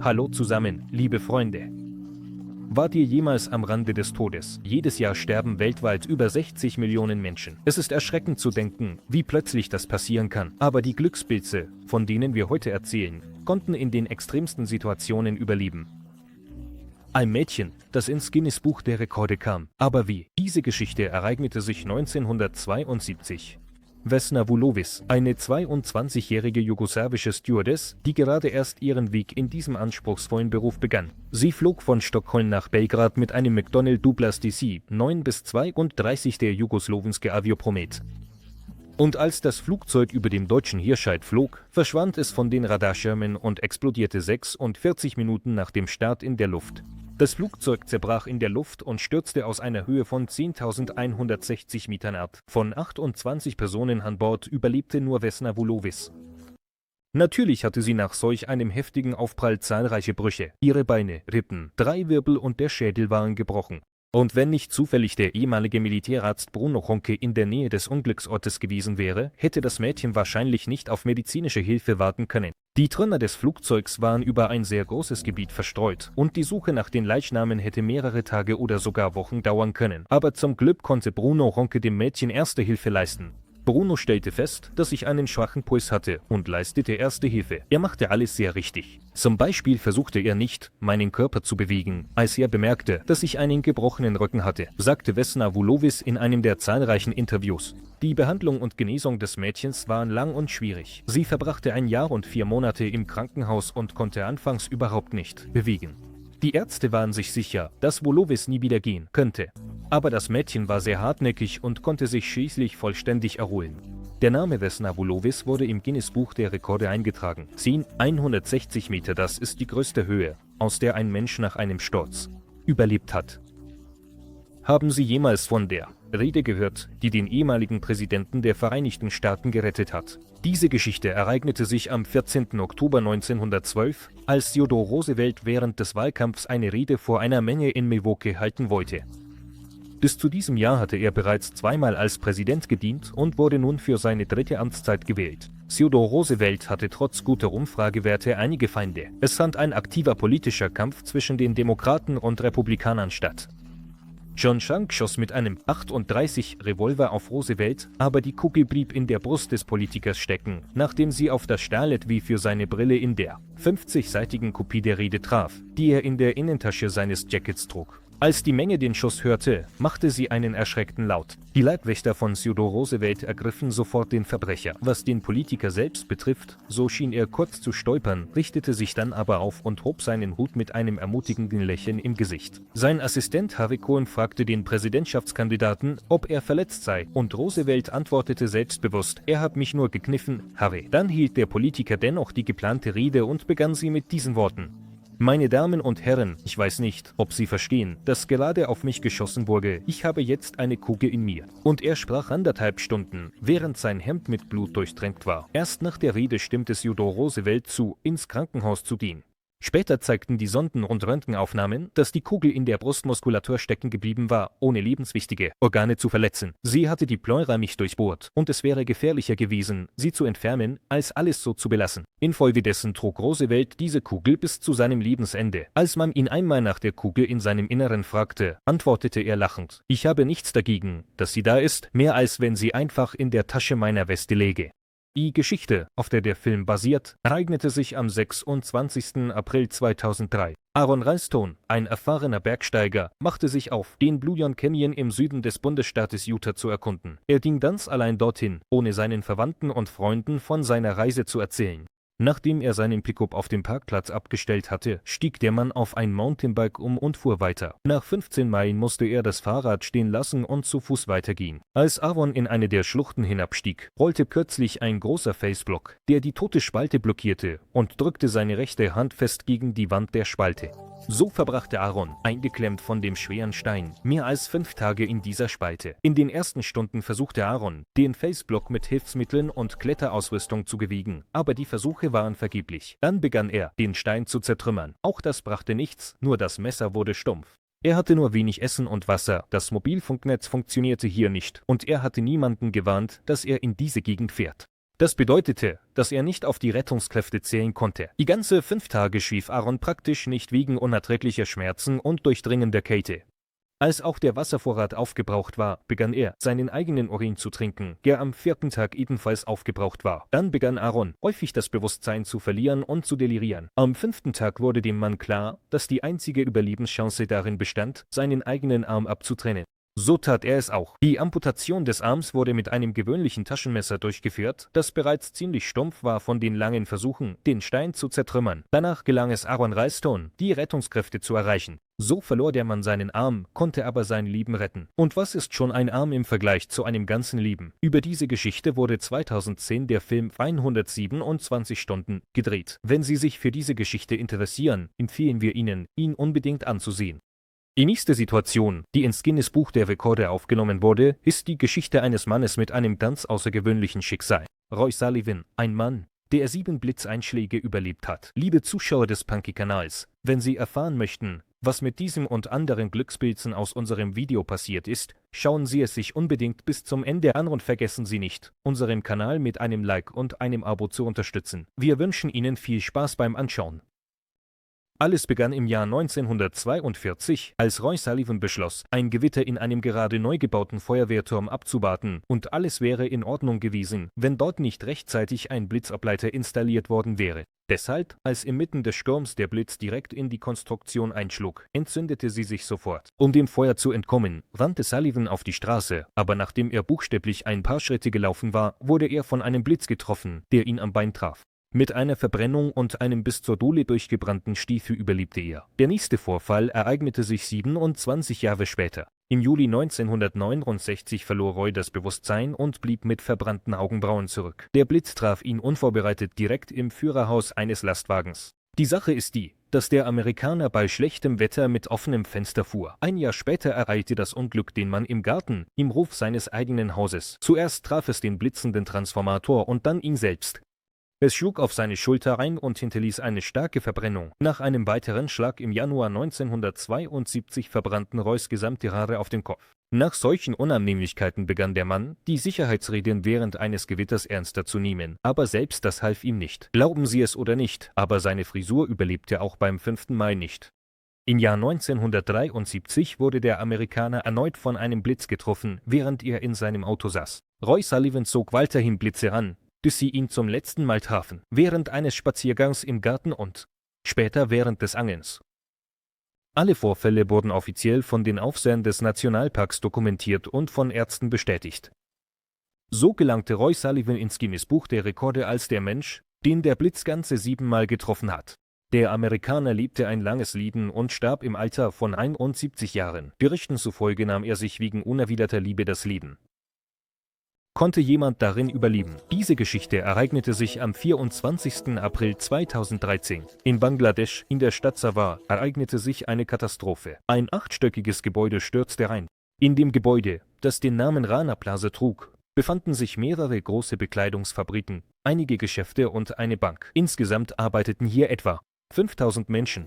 Hallo zusammen, liebe Freunde. Wart ihr jemals am Rande des Todes? Jedes Jahr sterben weltweit über 60 Millionen Menschen. Es ist erschreckend zu denken, wie plötzlich das passieren kann. Aber die Glückspilze, von denen wir heute erzählen, konnten in den extremsten Situationen überleben. Ein Mädchen, das ins Guinness-Buch der Rekorde kam. Aber wie? Diese Geschichte ereignete sich 1972. Vesna Vulović, eine 22-jährige jugoslawische Stewardess, die gerade erst ihren Weg in diesem anspruchsvollen Beruf begann. Sie flog von Stockholm nach Belgrad mit einem McDonnell Douglas DC-9 bis 32 der Jugoslawinske Aviopromet. Und als das Flugzeug über dem deutschen Hirscheid flog, verschwand es von den Radarschirmen und explodierte 46 Minuten nach dem Start in der Luft. Das Flugzeug zerbrach in der Luft und stürzte aus einer Höhe von 10.160 Metern ab. Von 28 Personen an Bord überlebte nur Vesna Vulović. Natürlich hatte sie nach solch einem heftigen Aufprall zahlreiche Brüche. Ihre Beine, Rippen, 3 Wirbel und der Schädel waren gebrochen. Und wenn nicht zufällig der ehemalige Militärarzt Bruno Honke in der Nähe des Unglücksortes gewesen wäre, hätte das Mädchen wahrscheinlich nicht auf medizinische Hilfe warten können. Die Trümmer des Flugzeugs waren über ein sehr großes Gebiet verstreut und die Suche nach den Leichnamen hätte mehrere Tage oder sogar Wochen dauern können. Aber zum Glück konnte Bruno Honke dem Mädchen erste Hilfe leisten. Bruno stellte fest, dass ich einen schwachen Puls hatte und leistete erste Hilfe. Er machte alles sehr richtig. Zum Beispiel versuchte er nicht, meinen Körper zu bewegen, als er bemerkte, dass ich einen gebrochenen Rücken hatte, sagte Vesna Vulović in einem der zahlreichen Interviews. Die Behandlung und Genesung des Mädchens waren lang und schwierig. Sie verbrachte 1 Jahr und 4 Monate im Krankenhaus und konnte anfangs überhaupt nicht bewegen. Die Ärzte waren sich sicher, dass Vulović nie wieder gehen könnte. Aber das Mädchen war sehr hartnäckig und konnte sich schließlich vollständig erholen. Der Name Vesna Vulović wurde im Guinness-Buch der Rekorde eingetragen. 160 Meter, das ist die größte Höhe, aus der ein Mensch nach einem Sturz überlebt hat. Haben Sie jemals von der Rede gehört, die den ehemaligen Präsidenten der Vereinigten Staaten gerettet hat? Diese Geschichte ereignete sich am 14. Oktober 1912, als Theodore Roosevelt während des Wahlkampfs eine Rede vor einer Menge in Milwaukee halten wollte. Bis zu diesem Jahr hatte er bereits 2-mal als Präsident gedient und wurde nun für seine 3. Amtszeit gewählt. Theodore Roosevelt hatte trotz guter Umfragewerte einige Feinde. Es fand ein aktiver politischer Kampf zwischen den Demokraten und Republikanern statt. John Shank schoss mit einem .38 Revolver auf Roosevelt, aber die Kugel blieb in der Brust des Politikers stecken, nachdem sie auf das Stahletui für seine Brille in der 50-seitigen Kopie der Rede traf, die er in der Innentasche seines Jackets trug. Als die Menge den Schuss hörte, machte sie einen erschreckten Laut. Die Leibwächter von Theodore Roosevelt ergriffen sofort den Verbrecher. Was den Politiker selbst betrifft, so schien er kurz zu stolpern, richtete sich dann aber auf und hob seinen Hut mit einem ermutigenden Lächeln im Gesicht. Sein Assistent Harry Cohen fragte den Präsidentschaftskandidaten, ob er verletzt sei, und Roosevelt antwortete selbstbewusst, er hat mich nur gekniffen, Harry. Dann hielt der Politiker dennoch die geplante Rede und begann sie mit diesen Worten. Meine Damen und Herren, ich weiß nicht, ob Sie verstehen, dass gerade auf mich geschossen wurde. Ich habe jetzt eine Kugel in mir. Und er sprach 1,5 Stunden, während sein Hemd mit Blut durchtränkt war. Erst nach der Rede stimmte Theodore Roosevelt zu, ins Krankenhaus zu gehen. Später zeigten die Sonden- und Röntgenaufnahmen, dass die Kugel in der Brustmuskulatur stecken geblieben war, ohne lebenswichtige Organe zu verletzen. Sie hatte die Pleura nicht durchbohrt und es wäre gefährlicher gewesen, sie zu entfernen, als alles so zu belassen. Infolgedessen trug Roosevelt diese Kugel bis zu seinem Lebensende. Als man ihn einmal nach der Kugel in seinem Inneren fragte, antwortete er lachend, ich habe nichts dagegen, dass sie da ist, mehr als wenn sie einfach in der Tasche meiner Weste läge. Die Geschichte, auf der der Film basiert, ereignete sich am 26. April 2003. Aaron Ralston, ein erfahrener Bergsteiger, machte sich auf, den Blue John Canyon im Süden des Bundesstaates Utah zu erkunden. Er ging ganz allein dorthin, ohne seinen Verwandten und Freunden von seiner Reise zu erzählen. Nachdem er seinen Pickup auf dem Parkplatz abgestellt hatte, stieg der Mann auf ein Mountainbike um und fuhr weiter. Nach 15 Meilen musste er das Fahrrad stehen lassen und zu Fuß weitergehen. Als Aaron in eine der Schluchten hinabstieg, rollte plötzlich ein großer Felsblock, der die tote Spalte blockierte, und drückte seine rechte Hand fest gegen die Wand der Spalte. So verbrachte Aaron, eingeklemmt von dem schweren Stein, mehr als 5 Tage in dieser Spalte. In den ersten Stunden versuchte Aaron, den Felsblock mit Hilfsmitteln und Kletterausrüstung zu bewegen, aber die Versuche waren vergeblich. Dann begann er, den Stein zu zertrümmern. Auch das brachte nichts, nur das Messer wurde stumpf. Er hatte nur wenig Essen und Wasser, das Mobilfunknetz funktionierte hier nicht und er hatte niemanden gewarnt, dass er in diese Gegend fährt. Das bedeutete, dass er nicht auf die Rettungskräfte zählen konnte. Die ganze 5 Tage schlief Aaron praktisch nicht wegen unerträglicher Schmerzen und durchdringender Kälte. Als auch der Wasservorrat aufgebraucht war, begann er, seinen eigenen Urin zu trinken, der am 4. Tag ebenfalls aufgebraucht war. Dann begann Aaron, häufig das Bewusstsein zu verlieren und zu delirieren. Am 5. Tag wurde dem Mann klar, dass die einzige Überlebenschance darin bestand, seinen eigenen Arm abzutrennen. So tat er es auch. Die Amputation des Arms wurde mit einem gewöhnlichen Taschenmesser durchgeführt, das bereits ziemlich stumpf war von den langen Versuchen, den Stein zu zertrümmern. Danach gelang es Aaron Ralston, die Rettungskräfte zu erreichen. So verlor der Mann seinen Arm, konnte aber sein Leben retten. Und was ist schon ein Arm im Vergleich zu einem ganzen Leben? Über diese Geschichte wurde 2010 der Film 127 Stunden gedreht. Wenn Sie sich für diese Geschichte interessieren, empfehlen wir Ihnen, ihn unbedingt anzusehen. Die nächste Situation, die ins Guinness-Buch der Rekorde aufgenommen wurde, ist die Geschichte eines Mannes mit einem ganz außergewöhnlichen Schicksal. Roy Sullivan, ein Mann, der 7 Blitzeinschläge überlebt hat. Liebe Zuschauer des Punky-Kanals, wenn Sie erfahren möchten, was mit diesem und anderen Glückspilzen aus unserem Video passiert ist, schauen Sie es sich unbedingt bis zum Ende an und vergessen Sie nicht, unseren Kanal mit einem Like und einem Abo zu unterstützen. Wir wünschen Ihnen viel Spaß beim Anschauen. Alles begann im Jahr 1942, als Roy Sullivan beschloss, ein Gewitter in einem gerade neu gebauten Feuerwehrturm abzuwarten, und alles wäre in Ordnung gewesen, wenn dort nicht rechtzeitig ein Blitzableiter installiert worden wäre. Deshalb, als inmitten des Sturms der Blitz direkt in die Konstruktion einschlug, entzündete sie sich sofort. Um dem Feuer zu entkommen, rannte Sullivan auf die Straße, aber nachdem er buchstäblich ein paar Schritte gelaufen war, wurde er von einem Blitz getroffen, der ihn am Bein traf. Mit einer Verbrennung und einem bis zur Sohle durchgebrannten Stiefel überlebte er. Der nächste Vorfall ereignete sich 27 Jahre später. Im Juli 1969 verlor Roy das Bewusstsein und blieb mit verbrannten Augenbrauen zurück. Der Blitz traf ihn unvorbereitet direkt im Führerhaus eines Lastwagens. Die Sache ist die, dass der Amerikaner bei schlechtem Wetter mit offenem Fenster fuhr. Ein Jahr später ereilte das Unglück den Mann im Garten, im Hof seines eigenen Hauses. Zuerst traf es den blitzenden Transformator und dann ihn selbst. Es schlug auf seine Schulter ein und hinterließ eine starke Verbrennung. Nach einem weiteren Schlag im Januar 1972 verbrannten Roys gesamte Haare auf dem Kopf. Nach solchen Unannehmlichkeiten begann der Mann, die Sicherheitsregeln während eines Gewitters ernster zu nehmen. Aber selbst das half ihm nicht. Glauben Sie es oder nicht, aber seine Frisur überlebte auch beim 5. Mai nicht. Im Jahr 1973 wurde der Amerikaner erneut von einem Blitz getroffen, während er in seinem Auto saß. Roy Sullivan zog weiterhin Blitze an, bis sie ihn zum letzten Mal trafen, während eines Spaziergangs im Garten und später während des Angelns. Alle Vorfälle wurden offiziell von den Aufsehern des Nationalparks dokumentiert und von Ärzten bestätigt. So gelangte Roy Sullivan ins Guinness-Buch der Rekorde als der Mensch, den der Blitz ganze 7 Mal getroffen hat. Der Amerikaner lebte ein langes Leben und starb im Alter von 71 Jahren. Berichten zufolge nahm er sich wegen unerwiderter Liebe das Leben. Konnte jemand darin überleben? Diese Geschichte ereignete sich am 24. April 2013. In Bangladesch, in der Stadt Savar, ereignete sich eine Katastrophe. Ein 8-stöckiges Gebäude stürzte ein. In dem Gebäude, das den Namen Rana Plaza trug, befanden sich mehrere große Bekleidungsfabriken, einige Geschäfte und eine Bank. Insgesamt arbeiteten hier etwa 5000 Menschen.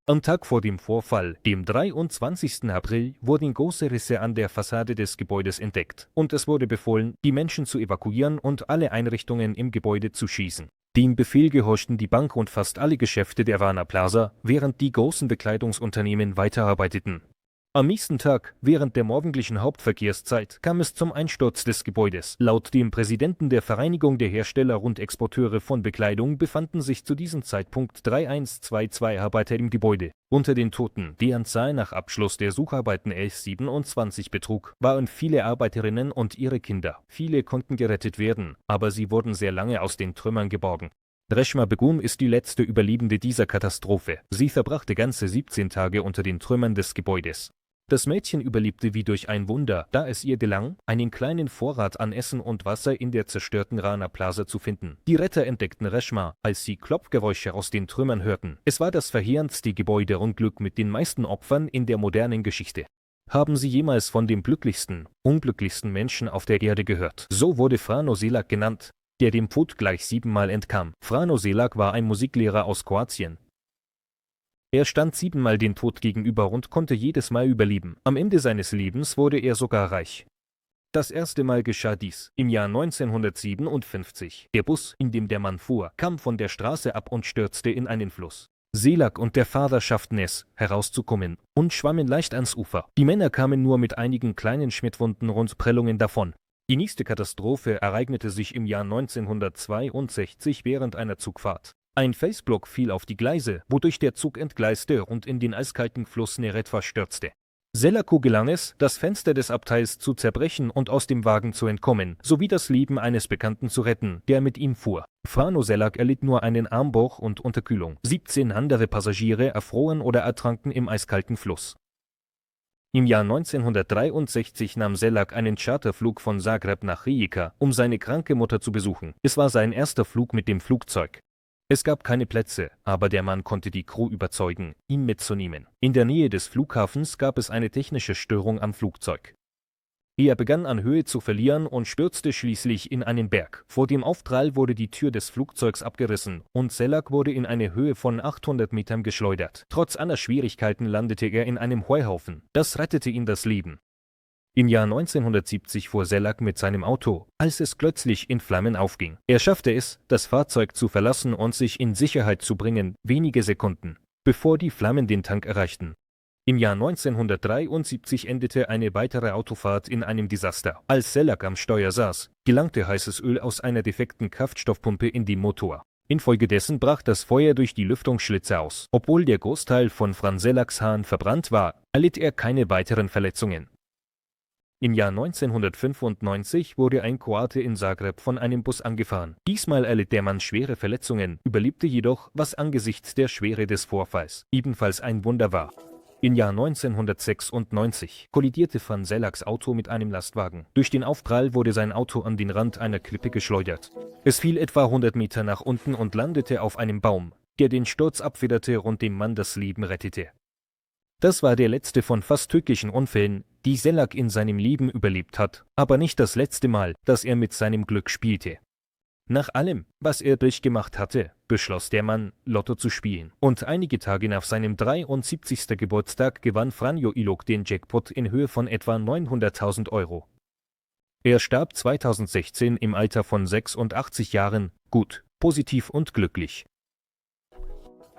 Am Tag vor dem Vorfall, dem 23. April, wurden große Risse an der Fassade des Gebäudes entdeckt und es wurde befohlen, die Menschen zu evakuieren und alle Einrichtungen im Gebäude zu schließen. Dem Befehl gehorchten die Bank und fast alle Geschäfte der Rana Plaza, während die großen Bekleidungsunternehmen weiterarbeiteten. Am nächsten Tag, während der morgendlichen Hauptverkehrszeit, kam es zum Einsturz des Gebäudes. Laut dem Präsidenten der Vereinigung der Hersteller und Exporteure von Bekleidung befanden sich zu diesem Zeitpunkt 3122 Arbeiter im Gebäude. Unter den Toten, deren Zahl nach Abschluss der Sucharbeiten 1127 betrug, waren viele Arbeiterinnen und ihre Kinder. Viele konnten gerettet werden, aber sie wurden sehr lange aus den Trümmern geborgen. Reshma Begum ist die letzte Überlebende dieser Katastrophe. Sie verbrachte ganze 17 Tage unter den Trümmern des Gebäudes. Das Mädchen überlebte wie durch ein Wunder, da es ihr gelang, einen kleinen Vorrat an Essen und Wasser in der zerstörten Rana Plaza zu finden. Die Retter entdeckten Reshma, als sie Klopfgeräusche aus den Trümmern hörten. Es war das verheerendste Gebäudeunglück mit den meisten Opfern in der modernen Geschichte. Haben Sie jemals von dem glücklichsten, unglücklichsten Menschen auf der Erde gehört? So wurde Frano Selak genannt, der dem Tod gleich 7 Mal entkam. Frano Selak war ein Musiklehrer aus Kroatien. Er stand 7 Mal den Tod gegenüber und konnte jedes Mal überleben. Am Ende seines Lebens wurde er sogar reich. Das erste Mal geschah dies im Jahr 1957. Der Bus, in dem der Mann fuhr, kam von der Straße ab und stürzte in einen Fluss. Selak und der Vater schafften es, herauszukommen und schwammen leicht ans Ufer. Die Männer kamen nur mit einigen kleinen Schnittwunden und Prellungen davon. Die nächste Katastrophe ereignete sich im Jahr 1962 während einer Zugfahrt. Ein Felsblock fiel auf die Gleise, wodurch der Zug entgleiste und in den eiskalten Fluss Neretva stürzte. Selakow gelang es, das Fenster des Abteils zu zerbrechen und aus dem Wagen zu entkommen, sowie das Leben eines Bekannten zu retten, der mit ihm fuhr. Frano Selak erlitt nur einen Armbruch und Unterkühlung. 17 andere Passagiere erfroren oder ertranken im eiskalten Fluss. Im Jahr 1963 nahm Selak einen Charterflug von Zagreb nach Rijeka, um seine kranke Mutter zu besuchen. Es war sein erster Flug mit dem Flugzeug. Es gab keine Plätze, aber der Mann konnte die Crew überzeugen, ihn mitzunehmen. In der Nähe des Flughafens gab es eine technische Störung am Flugzeug. Er begann an Höhe zu verlieren und stürzte schließlich in einen Berg. Vor dem Aufprall wurde die Tür des Flugzeugs abgerissen und Selak wurde in eine Höhe von 800 Metern geschleudert. Trotz aller Schwierigkeiten landete er in einem Heuhaufen. Das rettete ihm das Leben. Im Jahr 1970 fuhr Selak mit seinem Auto, als es plötzlich in Flammen aufging. Er schaffte es, das Fahrzeug zu verlassen und sich in Sicherheit zu bringen, wenige Sekunden, bevor die Flammen den Tank erreichten. Im Jahr 1973 endete eine weitere Autofahrt in einem Desaster. Als Selak am Steuer saß, gelangte heißes Öl aus einer defekten Kraftstoffpumpe in den Motor. Infolgedessen brach das Feuer durch die Lüftungsschlitze aus. Obwohl der Großteil von Franz Selaks Hahn verbrannt war, erlitt er keine weiteren Verletzungen. Im Jahr 1995 wurde ein Kroate in Zagreb von einem Bus angefahren. Diesmal erlitt der Mann schwere Verletzungen, überlebte jedoch, was angesichts der Schwere des Vorfalls ebenfalls ein Wunder war. Im Jahr 1996 kollidierte Van Selaks Auto mit einem Lastwagen. Durch den Aufprall wurde sein Auto an den Rand einer Klippe geschleudert. Es fiel etwa 100 Meter nach unten und landete auf einem Baum, der den Sturz abfederte und dem Mann das Leben rettete. Das war der letzte von fast tödlichen Unfällen, die Selak in seinem Leben überlebt hat, aber nicht das letzte Mal, dass er mit seinem Glück spielte. Nach allem, was er durchgemacht hatte, beschloss der Mann, Lotto zu spielen. Und einige Tage nach seinem 73. Geburtstag gewann Franjo Ilok den Jackpot in Höhe von etwa 900.000 Euro. Er starb 2016 im Alter von 86 Jahren, gut, positiv und glücklich.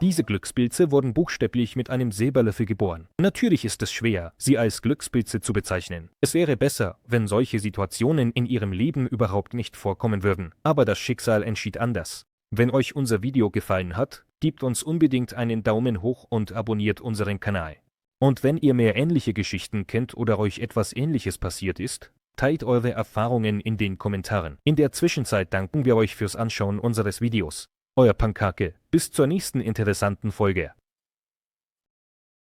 Diese Glückspilze wurden buchstäblich mit einem Silberlöffel geboren. Natürlich ist es schwer, sie als Glückspilze zu bezeichnen. Es wäre besser, wenn solche Situationen in ihrem Leben überhaupt nicht vorkommen würden. Aber das Schicksal entschied anders. Wenn euch unser Video gefallen hat, gebt uns unbedingt einen Daumen hoch und abonniert unseren Kanal. Und wenn ihr mehr ähnliche Geschichten kennt oder euch etwas Ähnliches passiert ist, teilt eure Erfahrungen in den Kommentaren. In der Zwischenzeit danken wir euch fürs Anschauen unseres Videos. Euer Pankake, bis zur nächsten interessanten Folge.